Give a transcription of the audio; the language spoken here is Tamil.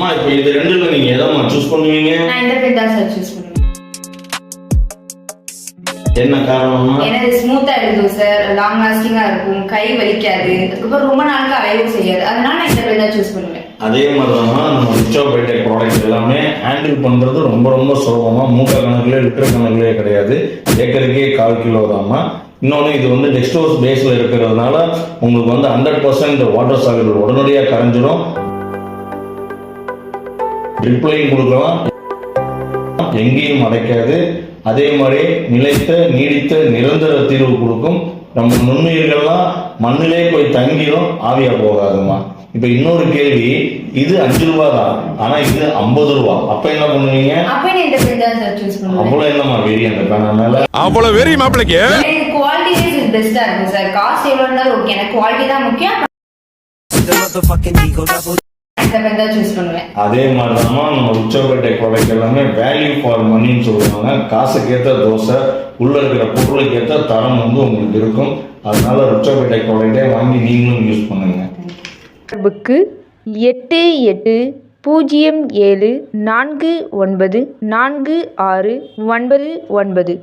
அம்மா இப்போ இது ரெண்டுல நீங்க எதமா சூஸ் பண்ணுவீங்க? நான் இந்த பென் தான் சார் சூஸ் பண்ணுவேன். என்ன காரணம்னா எனக்கு ஸ்மூத்தா எழுதும் சார், லாங் லாஸ்டிங்கா இருக்கும், கை வலிக்காது, அதுக்கப்புறம் ரொம்ப நாளுக்கு அலையவும் செய்யாது. அதனால நான் இந்த பென் தான் சூஸ் பண்ணுவேன். அதே மாதிரி தான் நம்ம ரிச்சோ பைடெக் ப்ராடக்ட் எல்லாமே ஹேண்டில் பண்றது ரொம்ப ரொம்ப சுலபமா, மூட்டை கணக்குல லிட்டர் கணக்குலே கிடையாது, ஏக்கருக்கே 1/4 கிலோ தாம்மா. இன்னொன்று இது வந்து டெக்ஸ்டோஸ் பேஸில் இருக்கிறதுனால உங்களுக்கு வந்து 100% வாட்டர் சால்யூபிள், உடனடியாக கரைஞ்சிடும். ட்ரிப்லையும் கொடுக்கலாம், எங்கேயும் அடைக்காது. அதே மாதிரி நிலைத்த நீடித்த நிரந்தர தீர்வு கொடுக்கும். நம்ம நுண்ணுயிர்கள்லாம் மண்ணிலே போய் தங்கிடும், ஆவியா போகாதுமா. இப்ப இன்னொரு கேள்வி, இது 5 ரூபா தான், ஆனா இது 50 ரூபா. அப்ப என்ன பண்ணுவீங்க? அப்ப நான் இந்த பென் தான் சார் சூஸ் பண்ணுவேன். அவ்வளவு என்னமா வெறி அந்த பேனா மேல? அவ்வளவு வெறி மாப்பிளைக்கு? எனக்கு குவாலிட்டி வைஸ் பெஸ்டா இருக்கும் சார். காஸ்ட் எவ்வளவு இருந்தாலும் ஓகே, எனக்கு குவாலிட்டி தான் முக்கியம். இந்த பென் தான் சூஸ் பண்ணுவேன். அதே மாதிரி தான் நம்ம ரிச்சோ பைடெக் ப்ராடக்ட் எல்லாமே வேல்யூ ஃபார் மணின்னு சொல்லுவாங்க. காசுக்கேற்ற தோசை, உள்ள இருக்கிற பொருளுக்கேற்ற தரம் வந்து உங்களுக்கு இருக்கும். அதனால ரிச்சோ பைடெக் ப்ராடக்டே வாங்கி நீங்களும் யூஸ் பண்ணுங்க. தொடர்புக்கு 8807494699.